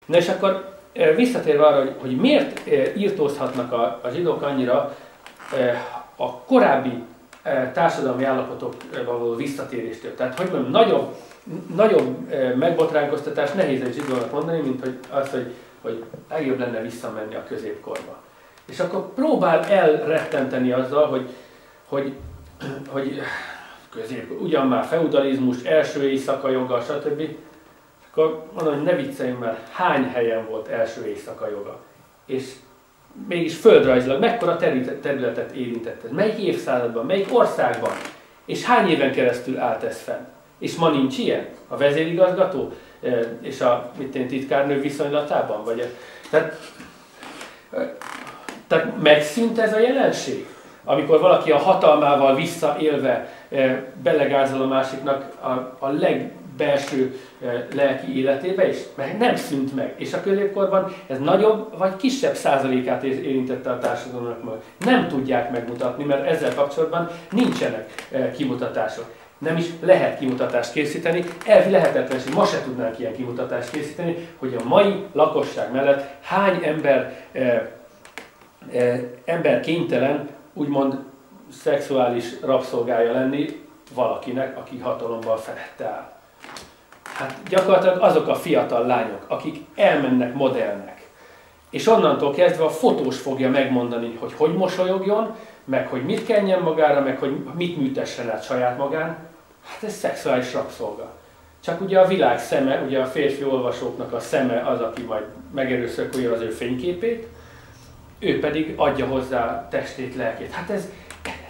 Na és akkor visszatérve arra, hogy miért írtózhatnak a zsidók annyira a korábbi társadalmi állapotokba való visszatéréstől. Tehát, hogy mondjam, nagyobb megbotránkoztatás nehéz egy zsidónak mondani, mint hogy az, hogy legjobb lenne visszamenni a középkorba. És akkor próbál elrettenteni azzal, hogy középkor, ugyan már feudalizmus, első éjszaka joga, stb. Akkor mondom, hogy ne vicceljünk már, hány helyen volt első éjszaka joga. És mégis földrajzilag mekkora területet érintett ez? Melyik évszázadban, melyik országban? És hány éven keresztül állt ez fenn? És ma nincs ilyen? A vezérigazgató és a titkárnő viszonylatában? Tehát megszűnt ez a jelenség? Amikor valaki a hatalmával visszaélve belegázol a másiknak a legbelső lelki életébe is, mert nem szűnt meg. És a középkorban ez nagyobb vagy kisebb százalékát érintette a társadalomnak. Nem tudják megmutatni, mert ezzel kapcsolatban nincsenek kimutatások. Nem is lehet kimutatást készíteni, elvi lehetetlenség, ma se tudnánk ilyen kimutatást készíteni, hogy a mai lakosság mellett hány ember kénytelen úgymond szexuális rabszolgája lenni valakinek, aki hatalomban felette áll. Hát gyakorlatilag azok a fiatal lányok, akik elmennek modellnek, és onnantól kezdve a fotós fogja megmondani, hogy mosolyogjon, meg hogy mit kenjen magára, meg hogy mit műtessen át saját magán. Hát ez szexuális rabszolga. Csak ugye a világ szeme, ugye a férfi olvasóknak a szeme az, aki majd megerőszakolja az ő fényképét, ő pedig adja hozzá testét, lelkét. Hát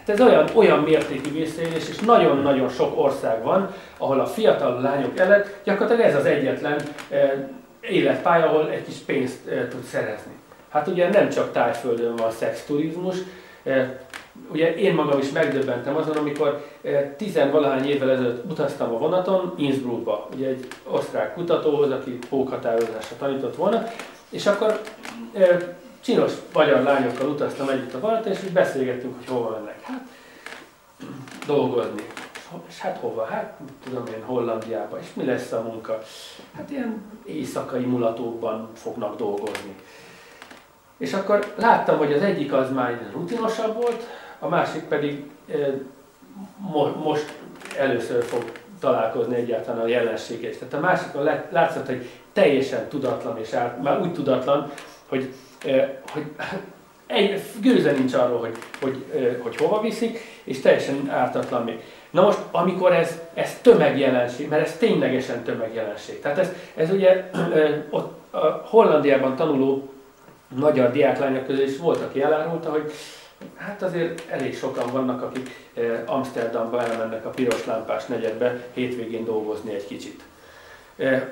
ez olyan mértékű visszaélés, és nagyon-nagyon sok ország van, ahol a fiatal lányok előtt gyakorlatilag ez az egyetlen életpálya, ahol egy kis pénzt tud szerezni. Hát ugye nem csak Tájföldön van szexturizmus, ugye én magam is megdöbbentem azon, amikor 10-valahány évvel ezelőtt utaztam a vonaton Innsbruckba, ugye egy osztrák kutatóhoz, aki pókhatározásra tanított volna, és akkor csinos magyar lányokkal utaztam együtt a vonaton, és úgy beszélgettünk, hogy hova mennek. Hát, dolgozni. És hát hova? Hát, tudom én, Hollandiába. És mi lesz a munka? Hát ilyen éjszakai mulatókban fognak dolgozni. És akkor láttam, hogy az egyik az már rutinosabb volt, a másik pedig most először fog találkozni egyáltalán a jelenséggel. Tehát a másikon látszott, hogy teljesen tudatlan, és már úgy tudatlan, hogy egy gőze nincs arról, hogy hova viszik, és teljesen ártatlan még. Na most, amikor ez tömegjelenség, mert ez ténylegesen tömegjelenség. Tehát ez ugye ott a Hollandiában tanuló magyar diáklányok közül is volt, aki elárulta, hogy hát azért elég sokan vannak, akik Amsterdamba elmennek a piros lámpás negyedbe hétvégén dolgozni egy kicsit.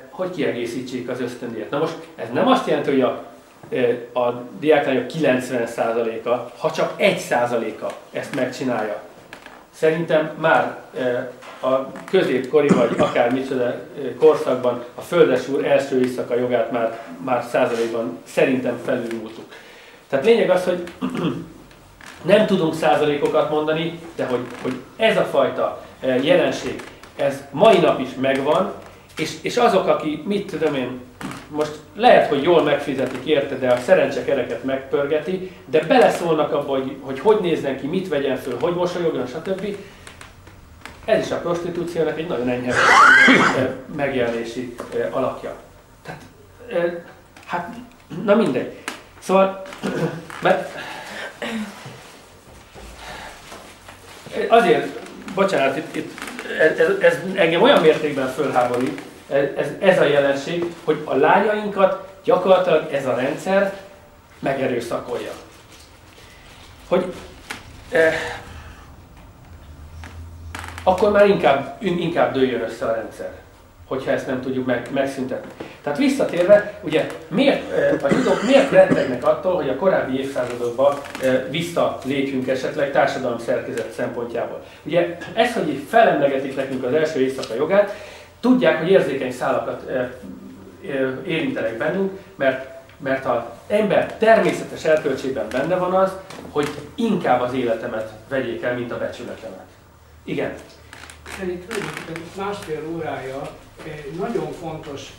Hogy kiegészítsék az ösztöndíjat. Na most ez nem azt jelenti, hogy a diáklányok 90%-a, ha csak 1%-a ezt megcsinálja. Szerintem már a középkori vagy akármicsoda korszakban a földesúr első éjszaka jogát már százalékban szerintem felülmúltuk. Tehát lényeg az, hogy nem tudunk százalékokat mondani, de hogy ez a fajta jelenség, ez mai nap is megvan, és azok, aki, mit tudom én, most lehet, hogy jól megfizetik érte, de a szerencsekereket megpörgeti, de beleszólnak abba, hogy nézzen ki, mit vegyen föl, hogy mosolyogjon, stb. Ez is a prostitúciónak egy nagyon enyhe megjelenési alakja. Tehát, hát, na mindegy. Szóval, mert azért, bocsánat, ez engem olyan mértékben fölháborít, ez a jelenség, hogy a lányainkat gyakorlatilag ez a rendszer megerőszakolja. Hogy akkor már inkább dőljön össze a rendszer, hogyha ezt nem tudjuk megszüntetni. Tehát visszatérve, ugye a zsidók miért rettegnek attól, hogy a korábbi évszázadokban visszalépjünk esetleg társadalmi szerkezet szempontjából. Ugye ez, hogy felemlegetik nekünk az első éjszaka jogát, tudják, hogy érzékeny szálakat érintenek bennünk, mert az ember természetes erkölcsében benne van az, hogy inkább az életemet vegyék el, mint a becsületemet. Igen? Itt másfél órája nagyon fontos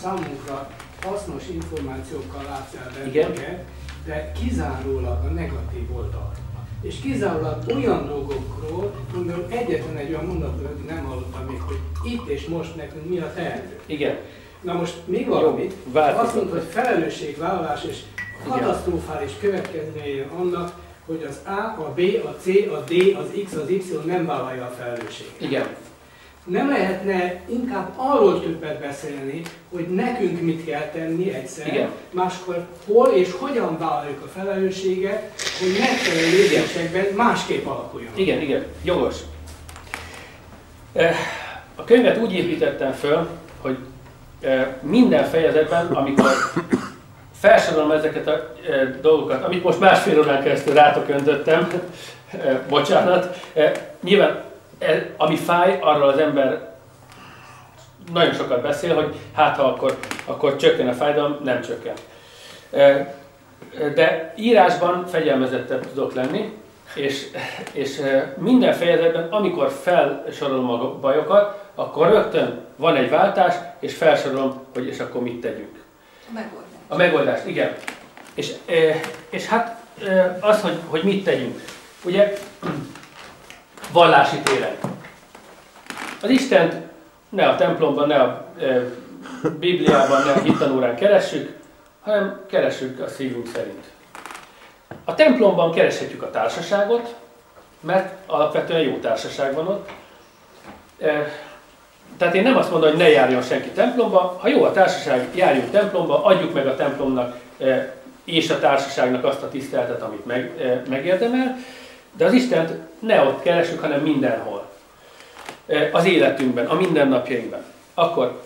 számunkra hasznos információkkal látsz el bennünket, de kizárólag a negatív oldal. És kizárólag olyan dolgokról, mondom, egyetlen egy olyan mondatot nem hallottam még, hogy itt és most nekünk mi a teendő. Igen. Na most még valamit, azt mondta, hogy felelősségvállalás és katasztrofális következménye annak, hogy az A, a B, a C, a D, az X, az Y nem vállalja a felelősséget. Igen. Nem lehetne inkább arról többet beszélni, hogy nekünk mit kell tenni egyszer, igen. Máskor hol és hogyan vállaljuk a felelősséget, hogy megfelelő lépésekben másképp alakuljon. Igen, igen, jogos. A könyvet úgy építettem föl, hogy minden fejezetben, amikor felsorolom ezeket a dolgokat, amit most másfél órán keresztül rátok öntöttem, bocsánat, nyilván ami fáj, arról az ember nagyon sokat beszél, hogy hát ha akkor csökken a fájdalom, nem csökken. De írásban fegyelmezettebb tudok lenni, és minden fejezetben, amikor felsorolom a bajokat, akkor rögtön van egy váltás, és felsorolom, hogy és akkor mit tegyünk. A megoldást, igen. És hát az, hogy mit tegyünk. Ugye, vallási téren. Az Istent ne a templomban, ne a Bibliában, ne a hittanórán keressük, hanem keressük a szívünk szerint. A templomban kereshetjük a társaságot, mert alapvetően jó társaság van ott. Tehát én nem azt mondom, hogy ne járjon senki templomba. Ha jó a társaság, járjunk templomba, adjuk meg a templomnak és a társaságnak azt a tiszteletet, amit megérdemel. De az Istent ne ott keresünk, hanem mindenhol. Az életünkben, a mindennapjainkban. Akkor,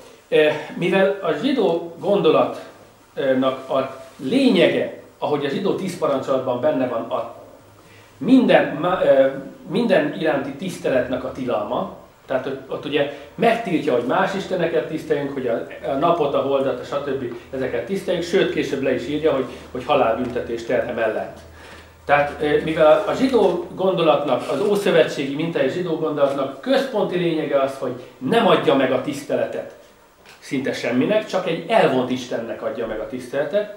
mivel a zsidó gondolatnak a lényege, ahogy a zsidó 10 parancsolatban benne van a minden iránti tiszteletnek a tilalma, tehát ott ugye megtiltja, hogy más isteneket tiszteljünk, hogy a napot, a holdat, stb. Ezeket tiszteljünk, sőt később le is írja, hogy halálbüntetés terhe mellett. Tehát mivel a zsidó gondolatnak, az ószövetségi mintájú zsidó gondolatnak központi lényege az, hogy nem adja meg a tiszteletet szinte semminek, csak egy elvont Istennek adja meg a tiszteletet.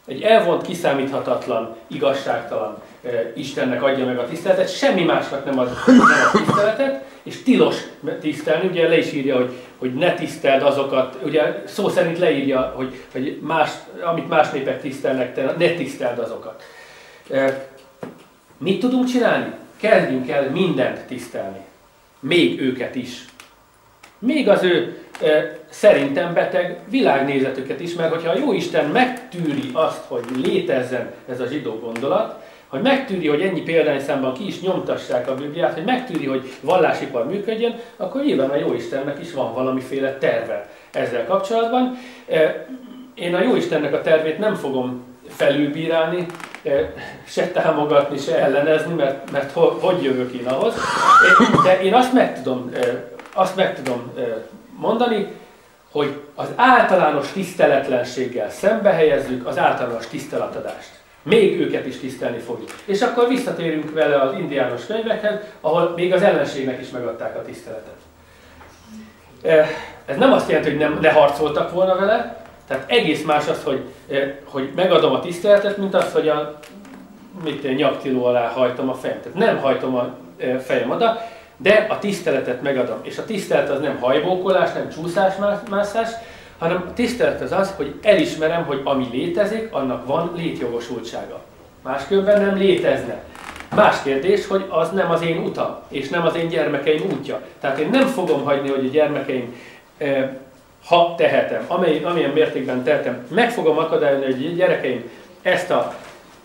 Egy elvont, kiszámíthatatlan, igazságtalan Istennek adja meg a tiszteletet, semmi másnak nem ad a tiszteletet, és tilos tisztelni, ugye le is írja, hogy ne tiszteld azokat, ugye szó szerint leírja, hogy amit más népek tisztelnek, te ne tiszteld azokat. Mit tudunk csinálni? Kezdjünk el mindent tisztelni. Még őket is. Még az ő szerintem beteg világnézetüket is, mert hogyha a Jóisten megtűri azt, hogy létezzen ez a zsidó gondolat, hogy megtűri, hogy ennyi példányszámban ki is nyomtassák a Bibliát, hogy megtűri, hogy vallásipar működjön, akkor nyilván a Jóistennek is van valamiféle terve ezzel kapcsolatban. Én a Jóistennek a tervét nem fogom felülbírálni, se támogatni, se ellenezni, mert hogy jövök én ahhoz. De én azt meg tudom mondani, hogy az általános tiszteletlenséggel szembe helyezzük az általános tiszteletadást. Még őket is tisztelni fogjuk. És akkor visszatérünk vele az indiános könyvekhez, ahol még az ellenségnek is megadták a tiszteletet. Ez nem azt jelenti, hogy ne harcoltak volna vele, tehát egész más az, hogy megadom a tiszteletet, mint az, hogy a nyaktiló alá hajtom a fejem. Tehát nem hajtom a fejem oda, de a tiszteletet megadom. És a tisztelet az nem hajbókolás, nem csúszásmászás, hanem a tisztelet az, hogy elismerem, hogy ami létezik, annak van létjogosultsága. Máskülönben nem létezne. Más kérdés, hogy az nem az én utam, és nem az én gyermekeim útja. Tehát én nem fogom hagyni, hogy a gyermekeim, ha tehetem, amilyen mértékben tehetem, meg fogom akadályozni, hogy a gyerekeim ezt a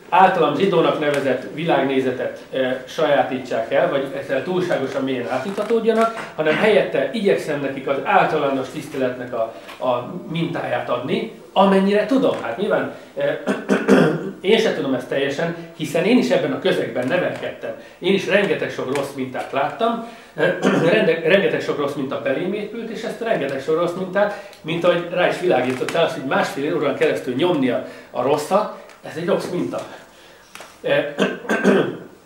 általam zsidónak nevezett világnézetet sajátítsák el, vagy ezzel túlságosan mélyen átitatódjanak, hanem helyette igyekszem nekik az általános tiszteletnek a mintáját adni, amennyire tudom. Hát nyilván én sem tudom ezt teljesen, hiszen én is ebben a közegben nevelkedtem. Én is rengeteg sok rossz mintát láttam, rengeteg sok rossz minta belém épült, és ezt rengeteg sok rossz mintát, mint ahogy rá is világítottál, azt, hogy másfél órán keresztül nyomni a rosszat, ez egy rossz minta.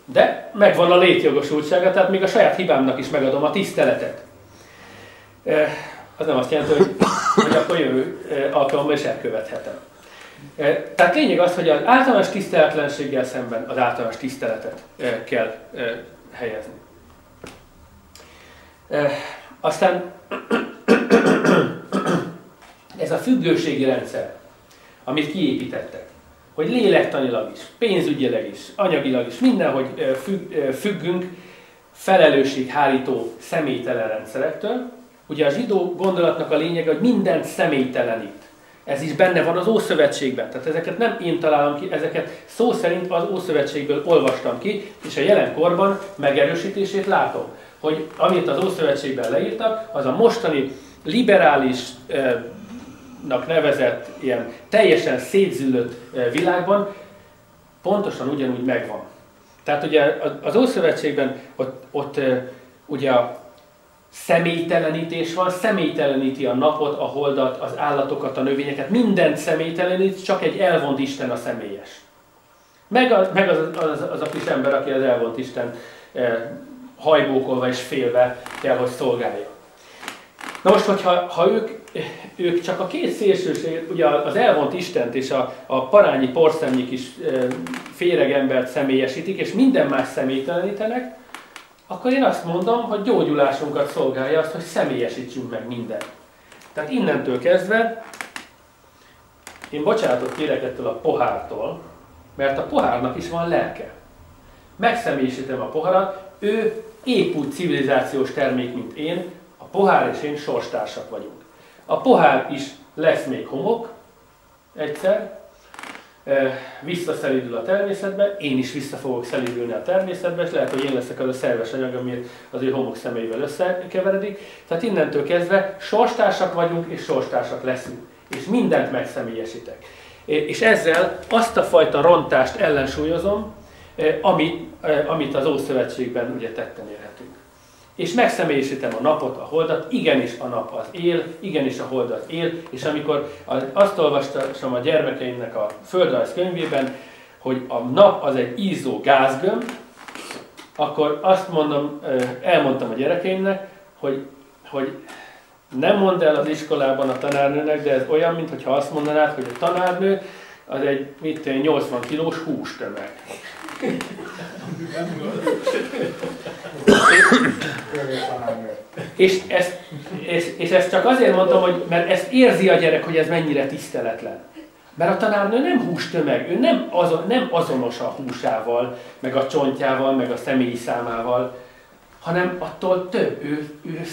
De megvan a létjogosultsága, tehát még a saját hibámnak is megadom a tiszteletet. az nem azt jelenti, hogy akkor jövő alkalommal is elkövethetem. Tehát lényeg az, hogy az általános tiszteletlenséggel szemben az általános tiszteletet kell helyezni. Aztán ez a függőségi rendszer, amit kiépítettek, hogy lélektanilag is, pénzügyileg is, anyagilag is, mindenhogy függünk felelősséghárító személytelen rendszerektől. Ugye a zsidó gondolatnak a lényege, hogy mindent személytelenít. Ez is benne van az Ószövetségben. Tehát ezeket nem én találom ki, ezeket szó szerint az Ószövetségből olvastam ki, és a jelenkorban megerősítését látom, hogy amit az Ószövetségben leírtak, az a mostani liberálisnak nevezett, ilyen teljesen szétzüllött világban pontosan ugyanúgy megvan. Tehát ugye az Ószövetségben ott ugye a személytelenítés van, személyteleníti a napot, a holdat, az állatokat, a növényeket, mindent személytelenít, csak egy elvont Isten a személyes. Meg az a kis ember, aki az elvont Isten hajbókolva és félve kell, hogy szolgálja. Na most, hogyha ők csak a két szélsőséget, ugye az elvont Istent és a parányi porszemnyi kis féreg embert személyesítik, és minden más személytelenítenek, akkor én azt mondom, hogy gyógyulásunkat szolgálja azt, hogy személyesítsünk meg mindent. Tehát innentől kezdve én bocsánatot kérek ettől a pohártól, mert a pohárnak is van lelke. Megszemélyesítem a poharat, ő épp úgy civilizációs termék, mint én, a pohár és én sorstársak vagyunk. A pohár is lesz még homok egyszer, visszaszelidül a természetbe, én is vissza fogok szelidülni a természetbe, és lehet, hogy én leszek az a szerves anyag, ami az ő homok szemeivel összekeveredik. Tehát innentől kezdve sorstársak vagyunk, és sorstársak leszünk. És mindent megszemélyesítek. És ezzel azt a fajta rontást ellensúlyozom, amit az Ószövetségben ugye tetten érhetünk. És megszemélyesítem a napot, a holdat, igenis a nap az él, igenis a hold az él, és amikor azt olvastam a gyermekeimnek a földrajz könyvében, hogy a nap az egy izzó gázgömb, akkor azt mondom, elmondtam a gyerekeimnek, hogy nem mondd el az iskolában a tanárnőnek, de ez olyan, mintha azt mondanád, hogy a tanárnő az egy 80 kilós hústömeg. És ezt csak azért mondtam, hogy mert ezt érzi a gyerek, hogy ez mennyire tiszteletlen. Mert a tanárnő nem hústömeg, ő nem azonos a húsával, meg a csontjával, meg a személyi számával, hanem attól több, ő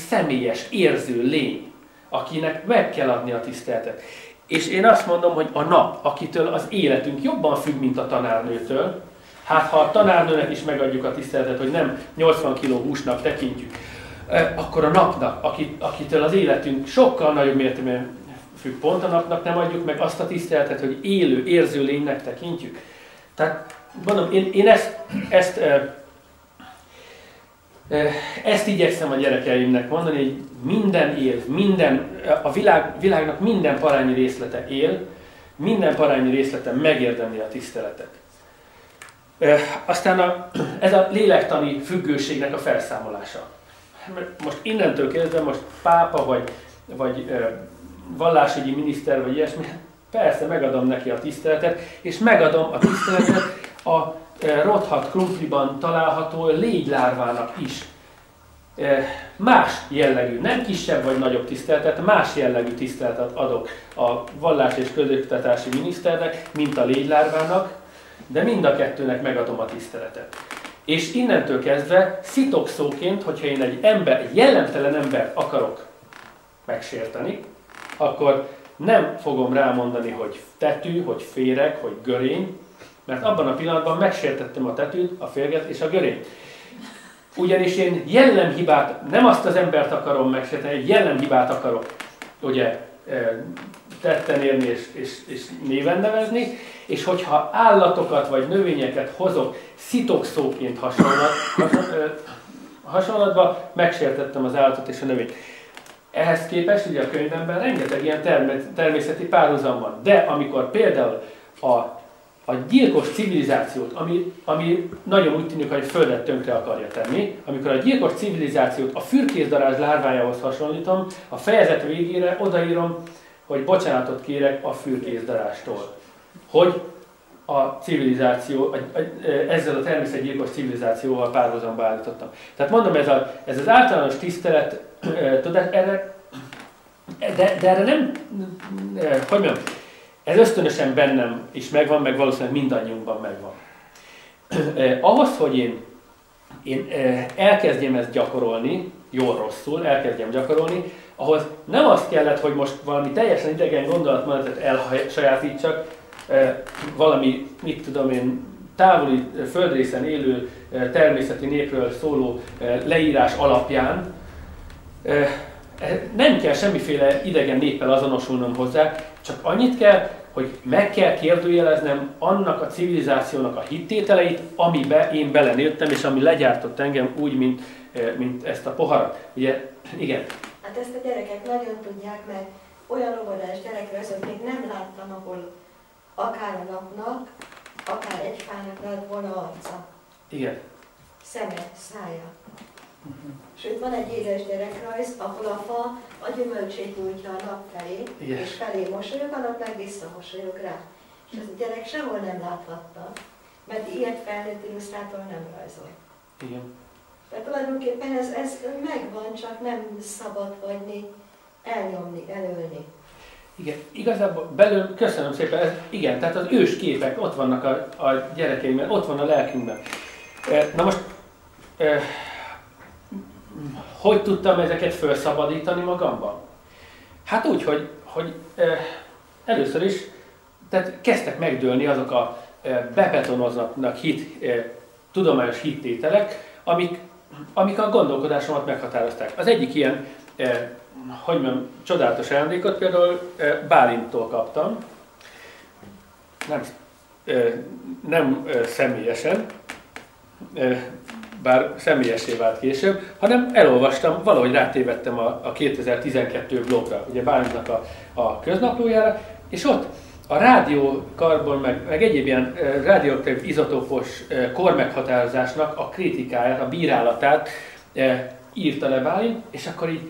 személyes, érző lény, akinek meg kell adni a tiszteletet. És én azt mondom, hogy a nap, akitől az életünk jobban függ, mint a tanárnőtől, hát ha a tanárnőnek is megadjuk a tiszteletet, hogy nem 80 kg húsnak tekintjük, akkor a napnak, akitől az életünk sokkal nagyobb mértékben függ, pont a napnak nem adjuk meg azt a tiszteletet, hogy élő, érző lénynek tekintjük. Tehát mondom, én ezt igyekszem a gyerekeimnek mondani, hogy minden él, a világnak minden parányi részlete él, minden parányi részlete megérdemli a tiszteletet. Aztán ez a lélektani függőségnek a felszámolása. Most innentől kezdve, most pápa vagy vallásügyi miniszter vagy ilyesmi, persze megadom neki a tiszteletet, és megadom a tiszteletet a rothadt krumpliban található légylárvának is. Más jellegű, nem kisebb vagy nagyobb tiszteletet, más jellegű tiszteletet adok a vallás és közoktatási miniszternek, mint a légylárvának, de mind a kettőnek megadom a tiszteletet. És innentől kezdve szitokszóként, hogyha én egy jellemtelen embert akarok megsérteni, akkor nem fogom rámondani, hogy tetű, hogy féreg, hogy görény, mert abban a pillanatban megsértettem a tetűt, a férget és a görényt. Ugyanis én jellemhibát, nem azt az embert akarom megsérteni, egy jellemhibát akarok ugye, tetten érni és néven nevezni, és hogyha állatokat vagy növényeket hozok szitokszóként hasonlatba, megsértettem az állatot és a növényt. Ehhez képest ugye a könyvemben rengeteg ilyen természeti párhuzam van. De amikor például a a gyilkos civilizációt, ami nagyon úgy tűnik, hogy a Földet tönkre akarja tenni, amikor a gyilkos civilizációt a fürkészdarázs lárvájához hasonlítom, a fejezet végére odaírom, hogy bocsánatot kérek a fürkészdarástól. Hogy a civilizáció, ezzel a természetgyilkos civilizációval párhuzamba állítottam. Tehát mondom, ez az általános tisztelet, de erre nem, hogy mondjam, ez ösztönösen bennem is megvan, meg valószínűleg mindannyiunkban megvan. Ahhoz, hogy én elkezdjem ezt gyakorolni, jól-rosszul elkezdjem gyakorolni, ahhoz nem azt kellett, hogy most valami teljesen idegen gondolatmenetet elsajátítsak, valami, mit tudom én, távoli földrészen élő természeti népről szóló leírás alapján. Nem kell semmiféle idegen néppel azonosulnom hozzá, csak annyit kell, hogy meg kell kérdőjeleznem annak a civilizációnak a hittételeit, amiben én belenőttem, és ami legyártott engem úgy, mint ezt a poharat. Ugye, igen. Hát ezt a gyerekek nagyon tudják, mert olyan óvodás gyerekre azok még nem láttam, ahol akár a napnak, akár egy fának lett volna arca. Igen. Szeme, szája. Sőt, van egy édes gyerekrajz, ahol a fa a gyümölcsét nyújtja a nap felé, igen, és felé mosolyog, a nap meg visszamosolyog rá. És ez a gyerek sehol nem láthatta, mert ilyet felnőtt illusztrátor nem rajzol. Igen. Tehát tulajdonképpen ez megvan, csak nem szabad hagyni, elnyomni, elölni. Igen, igazából belül, köszönöm szépen, igen, tehát az ős képek ott vannak a gyerekeimben, ott van a lelkünkben. Na most, hogy tudtam ezeket felszabadítani magamban? Hát úgy, hogy először is tehát kezdtek megdőlni azok a bebetonozatnak tudományos hittételek, amik a gondolkodásomat meghatározták. Az egyik ilyen, hogy mondjam, csodálatos ajándékot például Bálinttól kaptam, nem személyesen, bár személyessé vált később, hanem elolvastam, valahogy rátévettem a 2012 blogra, ugye Bálintnak a köznaplójára, és ott a rádiókarbon, meg egyéb ilyen rádióaktív izotópos kormeghatározásnak a kritikáját, a bírálatát írta le Bálint, és akkor így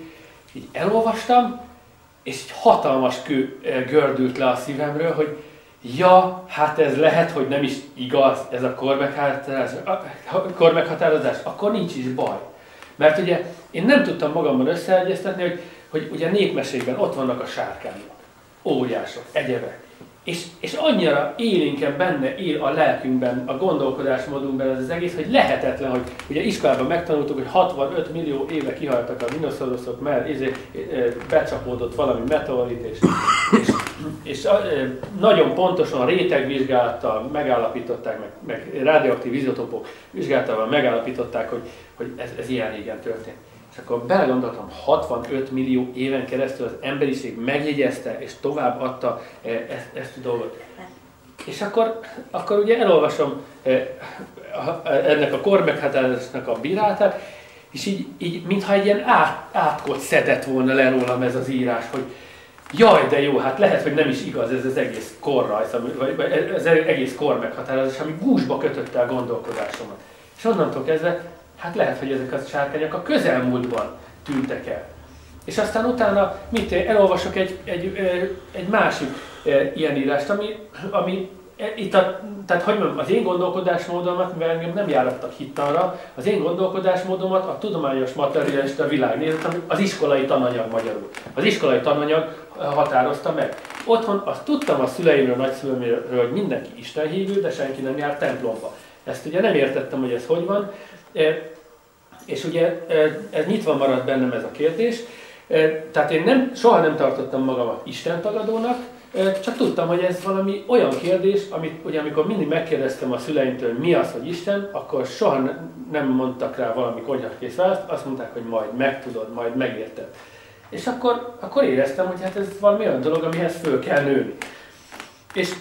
elolvastam, és egy hatalmas kő gördült le a szívemről, hogy ja, hát ez lehet, hogy nem is igaz ez a kormeghatározás, akkor nincs is baj. Mert ugye én nem tudtam magamban összeegyeztetni, hogy ugye népmesékben ott vannak a sárkányok, óriások, egyebek. És annyira élénken benne él a lelkünkben, a gondolkodásmódunkban ez az egész, hogy lehetetlen, hogy ugye iskolában megtanultuk, hogy 65 millió éve kihaltak a dinoszauruszok, mert becsapódott valami meteorit, és nagyon pontosan a rétegvizsgálattal megállapították, meg radioaktív izotópok vizsgálatával megállapították, hogy ez ilyen régen történt. És akkor belegondoltam, 65 millió éven keresztül az emberiség megjegyezte és továbbadta ezt a dolgot. És akkor ugye elolvasom ennek a kormeghatározásnak a bírálatát, és így mintha egy ilyen átkot szedett volna le rólam ez az írás, hogy jaj, de jó, hát lehet, hogy nem is igaz ez az egész korrajz, vagy az egész kormeghatározás, ami gúzsba kötötte a gondolkodásomat. És onnantól kezdve, hát lehet, hogy ezek a sárkányok a közelmúltban tűntek el. És aztán utána elolvasok egy másik ilyen írást, ami itt tehát hogy mondjam, az én gondolkodásmódomat, mivel engem nem járattak hittanra, az én gondolkodásmódomat a tudományos materialista világnézet, az iskolai tananyag magyarul. Az iskolai tananyag határozta meg. Otthon azt tudtam a szüleimről, nagyszüleimről, hogy mindenki istenhívő, de senki nem jár templomba. Ezt ugye nem értettem, hogy ez hogy van. És ugye ez nyitva maradt bennem ez a kérdés. Tehát én soha nem tartottam magamat istentagadónak, csak tudtam, hogy ez valami olyan kérdés, amit ugye amikor mindig megkérdeztem a szüleimtől, hogy mi az, hogy Isten, akkor soha nem mondtak rá valami konyhakész választ, azt mondták, hogy majd megtudod, majd megérted. És akkor éreztem, hogy hát ez valami olyan dolog, amihez föl kell nőni. És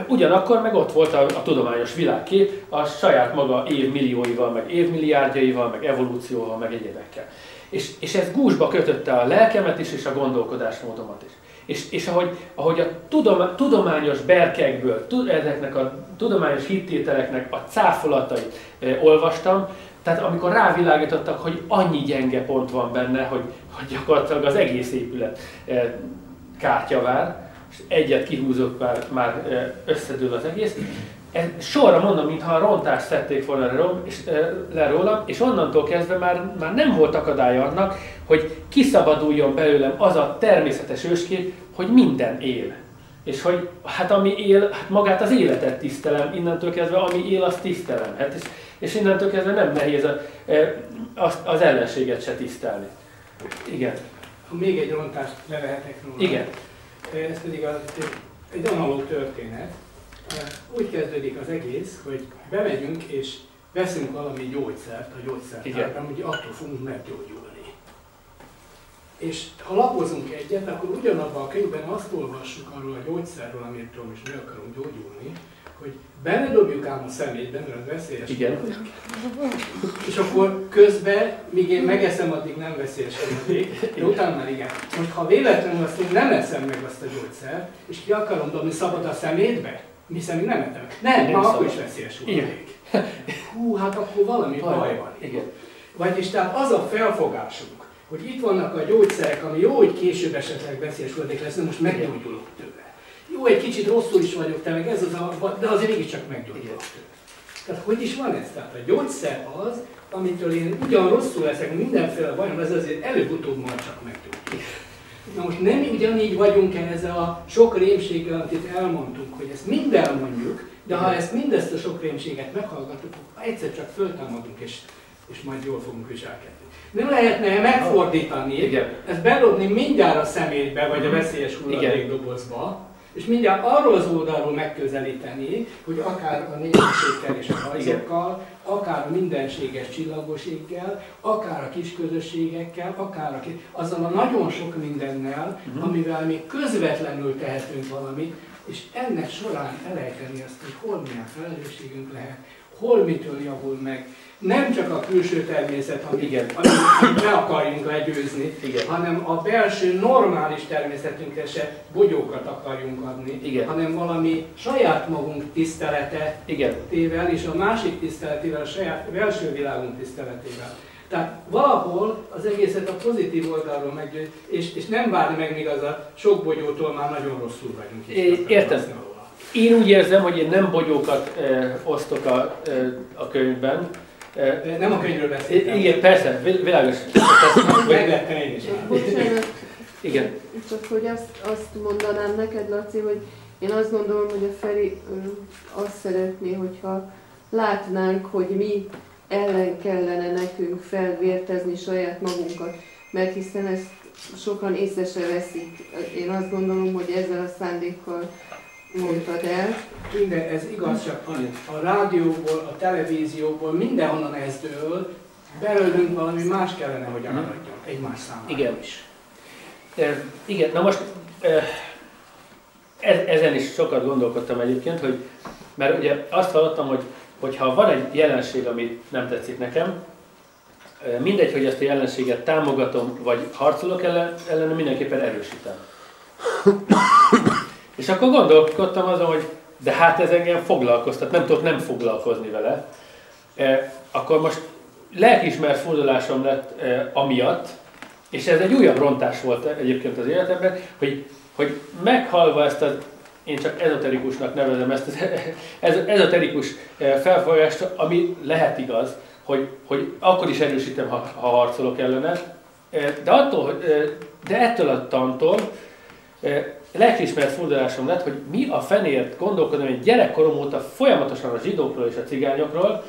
ugyanakkor meg ott volt a tudományos világkép a saját maga évmillióival, meg évmilliárdjaival, meg evolúcióval, meg egyébekkel. És ez gúzsba kötötte a lelkemet is, és a gondolkodásmódomat is. És ahogy a tudományos berkekből, ezeknek a tudományos hittételeknek a cáfolatait olvastam, tehát amikor rávilágítottak, hogy annyi gyenge pont van benne, hogy gyakorlatilag az egész épület kártyavár, és egyet kihúzott, már összedől az egész. Sorra mondom, mintha a rontást szedték volna le rólam, és onnantól kezdve már nem volt akadály annak, hogy kiszabaduljon belőlem az a természetes őskép, hogy minden él. És hogy hát ami él, hát magát az életet tisztelem, innentől kezdve ami él, azt tisztelem. Hát és innentől kezdve nem nehéz az ellenséget se tisztelni. Igen. Még egy rontást levehetek róla. Igen. Ez pedig egy analóg történet. Úgy kezdődik az egész, hogy bemegyünk és veszünk valami gyógyszert a gyógyszertárban, hogy attól fogunk meggyógyulni. És ha lapozunk egyet, akkor ugyanabban a könyvben azt olvassuk arról a gyógyszerről, amitől most mi akarunk gyógyulni, hogy beledobjuk ám a szemétbe, mert az veszélyes. Igen. És akkor közben, míg én megeszem, addig nem veszélyes hulladék, de utána már igen. Most ha véletlenül azt én nem eszem meg azt a gyógyszert, és ki akarom dobni szabad a szemétbe, hiszen még nem ettem. Nem akkor is veszélyes hulladék. Hú, hát akkor valami baj van. Igen. Vagyis tehát az a felfogásunk, hogy itt vannak a gyógyszerek, ami jó, hogy később esetleg veszélyes hulladék lesz, de most meggyógyulok tőle. Jó, egy kicsit rosszul is vagyok, te meg ez az de azért mégiscsak meggyógyulok tőle. Tehát hogy is van ez? Tehát a gyógyszer az, amitől én ugyan rosszul leszek, mindenféle bajom, ez azért előbb-utóbb majd csak meggyógyul. Na most nem ugyanígy vagyunk-e ezzel a sok rémséggel, amit elmondtunk, hogy ezt mind elmondjuk, de ha mindezt a sok rémséget meghallgatjuk, akkor egyszer csak föltámadunk, és majd jól fogunk viselkedni. Nem lehetne megfordítani, ezt bedobni mindjárt a szemétbe, vagy a veszélyes hulladékdobozba, és mindjárt arról az oldalról megközelíteni, hogy akár a népességgel és a rajzokkal, akár a mindenséges csillagosséggel, akár a kisközösségekkel, akár azzal a nagyon sok mindennel, amivel mi közvetlenül tehetünk valamit, és ennek során elejteni azt, hogy hol milyen felelősségünk lehet, hol mitől javul meg. Nem csak a külső természet, amit ne akarjunk legyőzni, hanem a belső normális természetünkre se bogyókat akarjunk adni, hanem valami saját magunk tiszteletével és a másik tiszteletével, a saját belső világunk tiszteletével. Tehát valahol az egészet a pozitív oldalról meggyőzni, és nem várni meg, míg az a sok bogyótól már nagyon rosszul vagyunk. Értem. Én úgy érzem, hogy én nem bogyókat osztok a könyvben. Nem a könyvről beszéltem. Igen, persze, világos. Meglettem én is. Bocsánat. Igen. Csak hogy azt mondanám neked, Laci, hogy én azt gondolom, hogy a Feri azt szeretné, hogyha látnánk, hogy mi ellen kellene nekünk felvértezni saját magunkat, mert hiszen ezt sokan észre se veszik. Én azt gondolom, hogy ezzel a szándékkal mondtad el. Minden, ez igaz, csak a rádióból, a televízióból, mindenhonnan ez dől, belőlünk valami más kellene, hogy áradjon egymás számára is. Igen, na most ezen is sokat gondolkodtam egyébként, hogy, mert ugye azt hallottam, hogy ha van egy jelenség, ami nem tetszik nekem, mindegy, hogy ezt a jelenséget támogatom, vagy harcolok ellene, mindenképpen erősítem. És akkor gondolkodtam azon, hogy de hát ez engem foglalkoztat, nem tudok nem foglalkozni vele. Akkor most lelkiismert fordulásom lett amiatt, és ez egy újabb rontás volt egyébként az életemben, hogy meghalva ezt az, én csak ezoterikusnak nevezem ezt az ezoterikus felfogást, ami lehet igaz, hogy akkor is erősítem, ha harcolok ellene, de ettől a tantól lelkiismert fordulásom lett, hogy mi a fenért gondolkodom, hogy gyerekkorom óta folyamatosan a zsidókról és a cigányokról,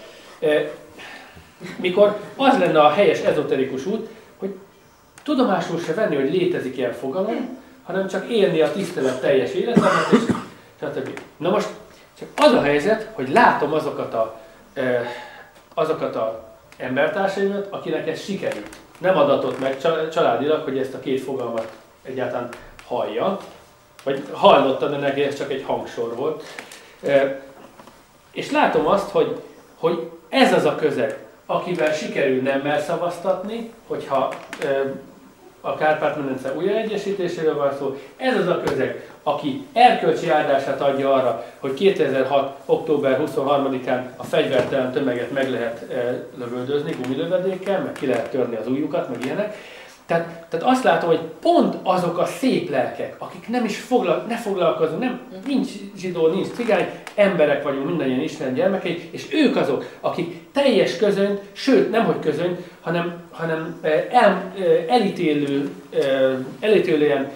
mikor az lenne a helyes ezoterikus út, hogy tudomásul se venni, hogy létezik ilyen fogalom, hanem csak élni a tisztelet teljes életemet, és stb. Na most csak az a helyzet, hogy látom azokat a embertársaimat, akinek ez sikerült. Nem adatott meg családilag, hogy ezt a két fogalmat egyáltalán hallja, vagy hallotta, de neki ez csak egy hangsor volt. És látom azt, hogy ez az a közeg, akivel sikerül nemmel szavaztatni, hogyha a Kárpát-medence újraegyesítéséről van szó. Ez az a közeg, aki erkölcsi áldását adja arra, hogy 2006. október 23-án a fegyvertelen tömeget meg lehet lövöldözni gumilövedékkel, meg ki lehet törni az ujjukat, meg ilyenek. Tehát azt látom, hogy pont azok a szép lelkek, akik nem is foglalkozunk, nincs zsidó, nincs cigány, emberek vagyunk, mindannyian Isten gyermekei, és ők azok, akik teljes közönyt, sőt nemhogy közönyt, hanem elítélően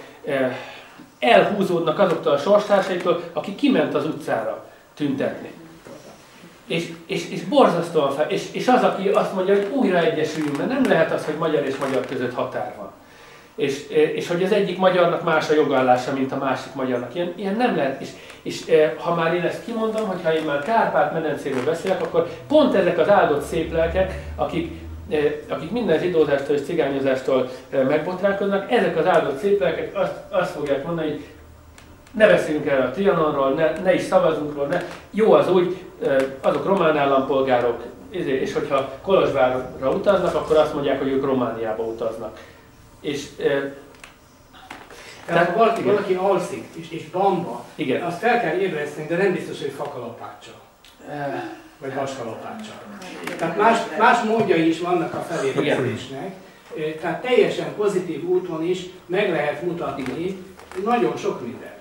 elhúzódnak azoktól a sorstársaitól, aki kiment az utcára tüntetni. És borzasztóan fel, és az, aki azt mondja, hogy újra egyesüljünk, mert nem lehet az, hogy magyar és magyar között határ van. És hogy az egyik magyarnak más a jogállása, mint a másik magyarnak. Ilyen nem lehet. És ha már én ezt kimondom, hogyha én már Kárpát-medencéről beszélek, akkor pont ezek az áldott szép lelkek, akik minden zsidózástól és cigányozástól megbotránkoznak, ezek az áldott szép lelkek azt fogják mondani, hogy ne beszéljünk erről a Trianonról, ne is szavazunk róla, jó az úgy, azok román állampolgárok, és hogyha Kolozsvárra utaznak, akkor azt mondják, hogy ők Romániába utaznak. Tehát ha valaki alszik és bamba, azt fel kell ébreszteni, de nem biztos, hogy fakalapáccsal. Vagy vaskalapáccsal. Tehát más módjai is vannak a felébresztésnek. Tehát teljesen pozitív úton is meg lehet mutatni nagyon sok mindent.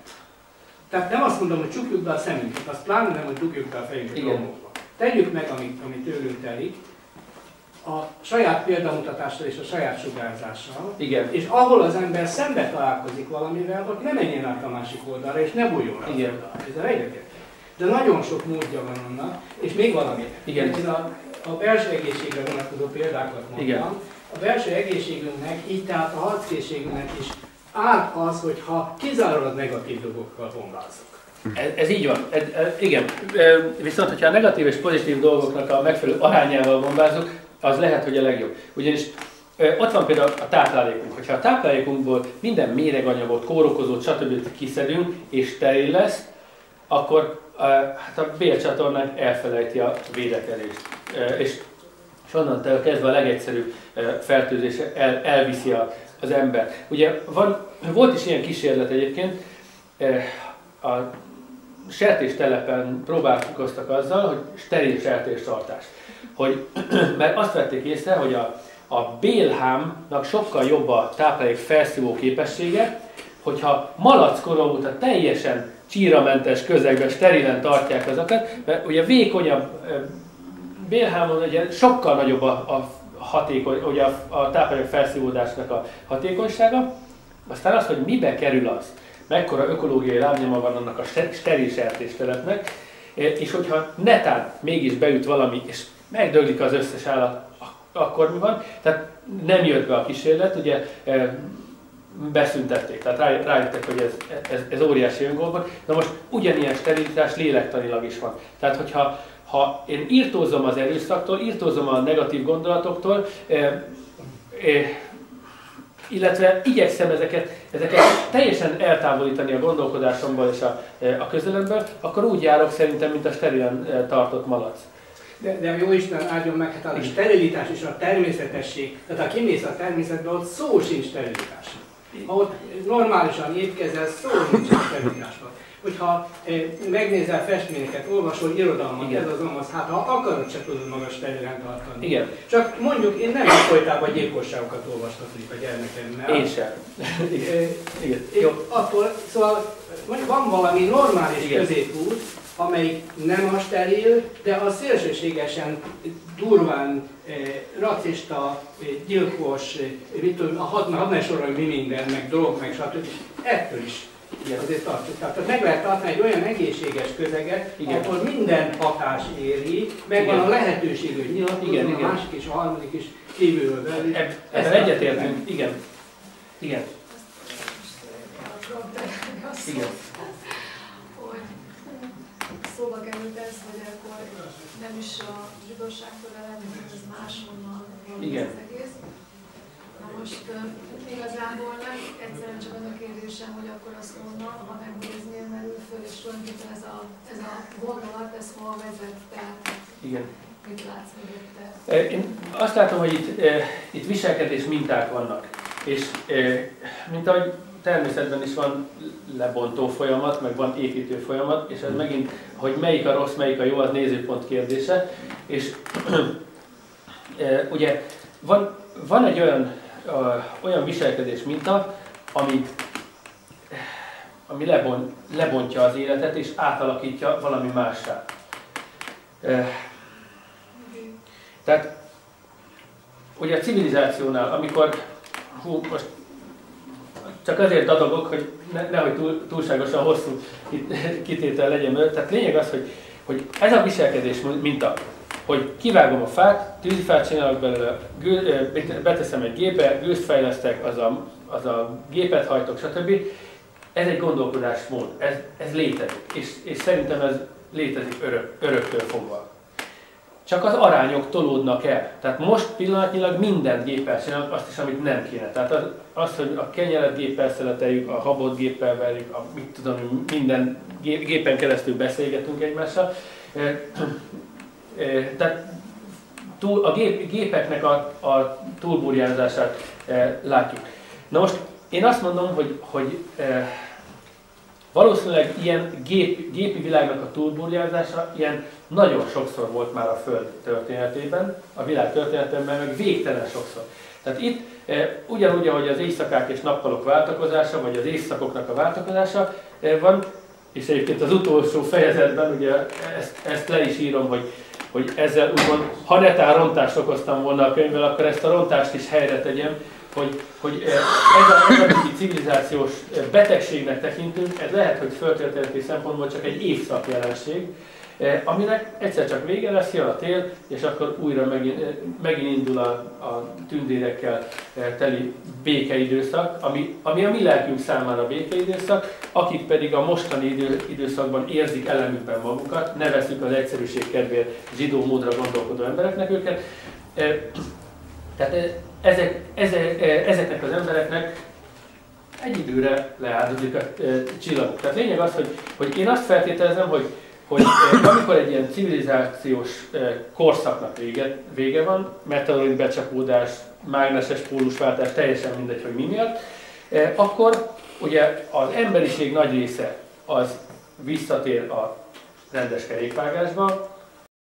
Tehát nem azt mondom, hogy csukjuk be a szemünket, azt pláne nem, hogy csukjuk be a fejünket romokba. Tegyük meg, amit tőlünk telik, a saját példamutatással és a saját sugárzással, és ahol az ember szembe találkozik valamivel, ott ne menjen át a másik oldalra, és ne bújjon rá. Ezzel egyetért. De nagyon sok módja van annak, és még valami. Én a belső egészségre vonatkozó példákat mondtam. A belső egészségünknek, így tehát a harckészségünknek is árt az, hogyha kizárólag negatív dolgokkal bombázunk. Ez így van. Igen. Viszont, hogyha a negatív és pozitív dolgoknak a megfelelő arányával bombázunk, az lehet, hogy a legjobb. Ugyanis ott van például a táplálékunk. Hogyha a táplálékunkból minden méreganyagot, kórokozót, stb. Kiszedünk és steril lesz, akkor hát a bélcsatornánk elfelejti a védekezést. És onnantól kezdve a legegyszerűbb fertőzés elviszi az ember. Ugye volt is ilyen kísérlet egyébként, a sertéstelepen próbálkoztak azzal, hogy steril sertéstartás. Mert azt vették észre, hogy a bélhámnak sokkal jobb a táplálék felszívó képessége, hogyha malackoron óta teljesen csíramentes közegben sterilen tartják azokat, mert ugye vékonyabb bélhámon ugye sokkal nagyobb ugye a táplálék felszívódásnak a hatékonysága, aztán az, hogy mibe kerül az, mekkora ökológiai lábnyoma van annak a steril sertéstelepnek, és hogyha netán mégis beüt valami, és megdöglik az összes állat, akkor mi van? Tehát nem jött be a kísérlet, ugye beszüntették, tehát rájöttek, hogy ez óriási öngól. Na most ugyanilyen sterilitás lélektanilag is van. Tehát hogyha én irtózom az erőszaktól, irtózom a negatív gondolatoktól, illetve igyekszem ezeket teljesen eltávolítani a gondolkodásomból és a közelemből, akkor úgy járok szerintem, mint a sterilen tartott malac. De a Jóisten áldjon meg, hát a sterilitás és a természetesség, tehát ha kimész a természetbe, ott szó sincs sterilitás. Ha ott normálisan étkezel, szó nincs sterilitásban. Hogyha megnézel festményeket, olvasol irodalmat, ez az amaz, hát ha akarod, se tudod magad sterilen tartani. Igen. Csak mondjuk én nem folytában gyilkosságokat olvastatok a gyermekemmel. Én sem. Igen. Attól, szóval van valami normális középút, amelyik nem a steril, de a szélsőségesen durván racista, gyilkos, hadd ne sorolj mi minden, meg drog, meg stb. Ettől is azért tartsuk. Tehát meg lehet tartani egy olyan egészséges közeget, ahol minden hatás éri, megvan a lehetőség, hogy nyilatkozzon, a másik és a harmadik is kívülről belül. Ebben egyetértünk, igen. Igen. Szóba került ez, hogy akkor nem is a zsidóságtól eredni, hanem ez máshonnan van az egész. Na most igazából nem egyszerűen csak az a kérdésem, hogy akkor azt honnan, hanem hogy ez miért merül föl, és tulajdonképpen ez a gondolat, ez hol vezet, tehát igen. Mit látsz mögötte? Én azt látom, hogy itt viselkedés minták vannak. És mint ahogy természetben is van lebontó folyamat, meg van építő folyamat, és ez megint, hogy melyik a rossz, melyik a jó, az nézőpont kérdése. És ugye van egy olyan viselkedés minta, ami lebontja az életet és átalakítja valami mássá. Tehát ugye a civilizációnál, amikor, most csak azért dadogok, hogy nehogy túlságosan hosszú kitétel legyen, tehát lényeg az, hogy ez a viselkedés minta, hogy kivágom a fát, tűzifát csinálok belőle, beteszem egy gépbe, gőzt fejlesztek, az a gépet hajtok, stb. Ez egy gondolkodásmód, ez létezik, és szerintem ez létezik öröktől fogva. Csak az arányok tolódnak el. Tehát most pillanatnyilag mindent géppel csinálunk, azt is, amit nem kéne. Tehát az, hogy a kenyeret géppel szeleteljük, a habot géppel verjük, mit tudom, minden gépen keresztül beszélgetünk egymással. Tehát a gépeknek a túlburjánzását látjuk. Na most én azt mondom, hogy valószínűleg ilyen gépi világnak a túlburjánzása ilyen nagyon sokszor volt már a Föld történetében, a világ történetében, meg végtelen sokszor. Tehát itt ugyanúgy, ahogy az éjszakák és nappalok váltakozása, vagy az évszakoknak a váltakozása van, és egyébként az utolsó fejezetben ugye ezt le is írom, hogy ezzel úgymond, ha netán rontást okoztam volna a könyvvel, akkor ezt a rontást is helyre tegyem, hogy ez a civilizációs betegségnek tekintünk, ez lehet, hogy földtörténeti szempontból csak egy évszak jelenség, aminek egyszer csak vége lesz, jön a tél, és akkor újra megint indul a tündérekkel teli békeidőszak, ami a mi lelkünk számára békeidőszak, akik pedig a mostani időszakban érzik elemükben magukat, nevezzük az egyszerűség kedvéért zsidó módra gondolkodó embereknek őket. Tehát ezeknek az embereknek egy időre leáldozik a csillagok. Tehát lényeg az, hogy én azt feltételezem, hogy amikor egy ilyen civilizációs korszaknak vége van, meteorit becsapódás, mágneses pólusváltás, teljesen mindegy, hogy mi miatt, akkor ugye az emberiség nagy része az visszatér a rendes kerékvágásba,